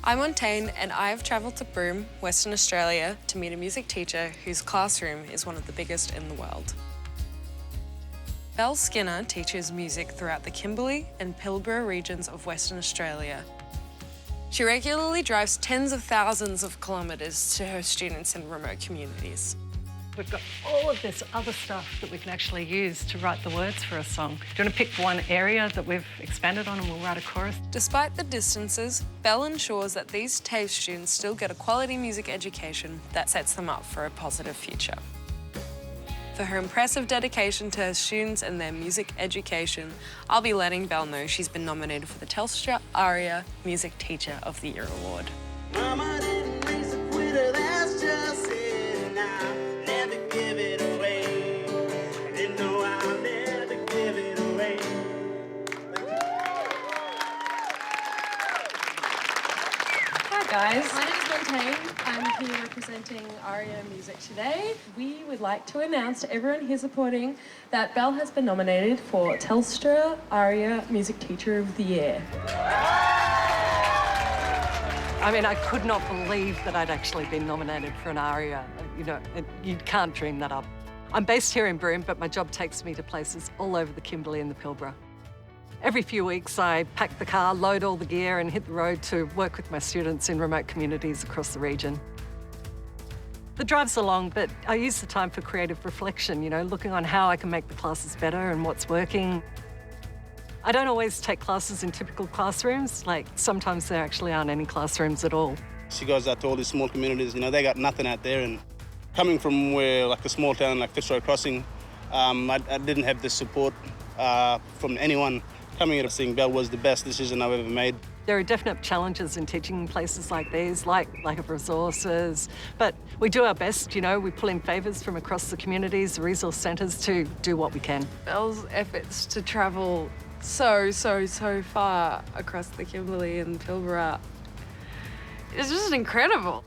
I'm Montaigne and I have travelled to Broome, Western Australia to meet a music teacher whose classroom is one of the biggest in the world. Bel Skinner teaches music throughout the Kimberley and Pilbara regions of Western Australia. She regularly drives tens of thousands of kilometres to her students in remote communities. We've got all of this other stuff that we can actually use to write the words for a song. Do you want to pick one area that we've expanded on and we'll write a chorus? Despite the distances, Bel ensures that these TAFE students still get a quality music education that sets them up for a positive future. For her impressive dedication to her students and their music education, I'll be letting Bel know she's been nominated for the Telstra ARIA Music Teacher of the Year award. Mama didn't raise a quitter, that's just it now. Never give it away. And no, I'll never give it away. Hi guys, my name is Montaigne. I'm here representing ARIA Music today. We would like to announce to everyone here supporting that Bel has been nominated for Telstra ARIA Music Teacher of the Year. I mean, I could not believe that I'd actually been nominated for an ARIA. You know, you can't dream that up. I'm based here in Broome, but my job takes me to places all over the Kimberley and the Pilbara. Every few weeks, I pack the car, load all the gear and hit the road to work with my students in remote communities across the region. The drive's are long, but I use the time for creative reflection, you know, looking on how I can make the classes better and what's working. I don't always take classes in typical classrooms, like sometimes there actually aren't any classrooms at all. She goes out to all these small communities, you know, they got nothing out there, and coming from where, like a small town like Fitzroy Crossing, I didn't have the support from anyone. Coming here to sing Bel was the best decision I've ever made. There are definite challenges in teaching in places like these, like lack of resources, but we do our best, you know, we pull in favours from across the communities, the resource centres to do what we can. Bel's efforts to travel so far across the Kimberley and Pilbara is just incredible.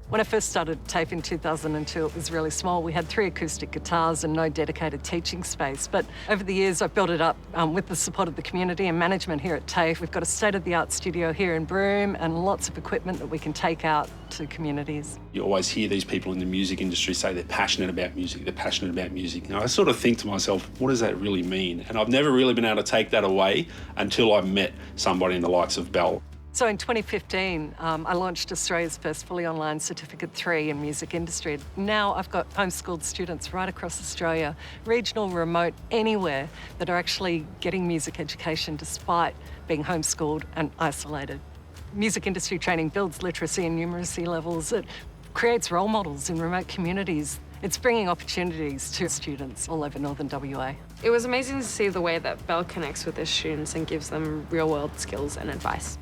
When I first started TAFE in 2002, it was really small. We had 3 acoustic guitars and no dedicated teaching space. But over the years, I've built it up with the support of the community and management here at TAFE. We've got a state-of-the-art studio here in Broome and lots of equipment that we can take out to communities. You always hear these people in the music industry say they're passionate about music, they're passionate about music. And I sort of think to myself, what does that really mean? And I've never really been able to take that away until I met somebody in the likes of Bel. So in 2015, I launched Australia's first fully online Certificate 3 in music industry. Now I've got homeschooled students right across Australia, regional, remote, anywhere, that are actually getting music education despite being homeschooled and isolated. Music industry training builds literacy and numeracy levels. It creates role models in remote communities. It's bringing opportunities to students all over northern WA. It was amazing to see the way that Bel connects with her students and gives them real-world skills and advice.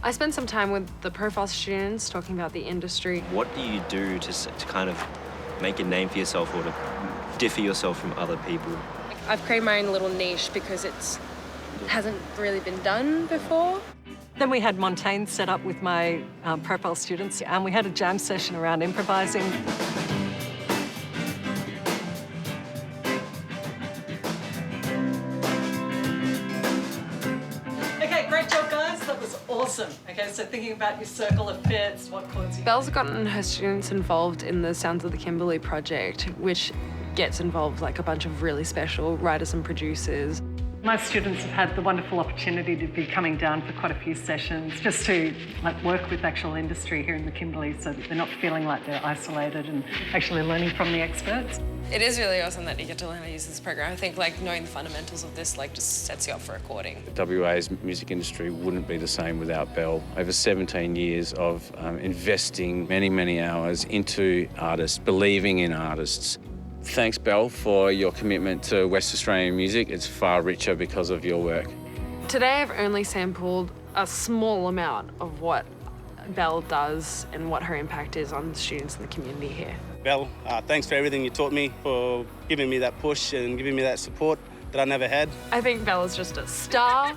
I spent some time with the profile students talking about the industry. What do you do to kind of make a name for yourself or to differ yourself from other people? I've created my own little niche because it hasn't really been done before. Then we had Montaigne set up with my profile students and we had a jam session around improvising. Okay, great job guys, that was awesome. Okay, so thinking about your circle of fits, what chords you... Bel's gotten her students involved in the Sounds of the Kimberley project, which gets involved like a bunch of really special writers and producers. My students have had the wonderful opportunity to be coming down for quite a few sessions just to work with actual industry here in the Kimberley so that they're not feeling like they're isolated and actually learning from the experts. It is really awesome that you get to learn how to use this program. I think knowing the fundamentals of this just sets you up for recording. WA's music industry wouldn't be the same without Bel. Over 17 years of investing many hours into artists, believing in artists. Thanks, Bel, for your commitment to West Australian music. It's far richer because of your work. Today I've only sampled a small amount of what Bel does and what her impact is on the students in the community here. Bel, thanks for everything you taught me, for giving me that push and giving me that support that I never had. I think Bel is just a star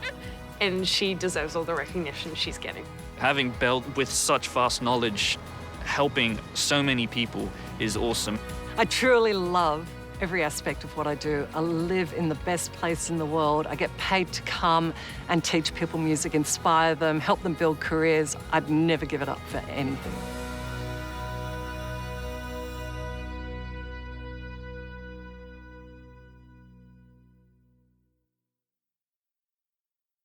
and she deserves all the recognition she's getting. Having Bel with such vast knowledge helping so many people is awesome. I truly love every aspect of what I do. I live in the best place in the world. I get paid to come and teach people music, inspire them, help them build careers. I'd never give it up for anything.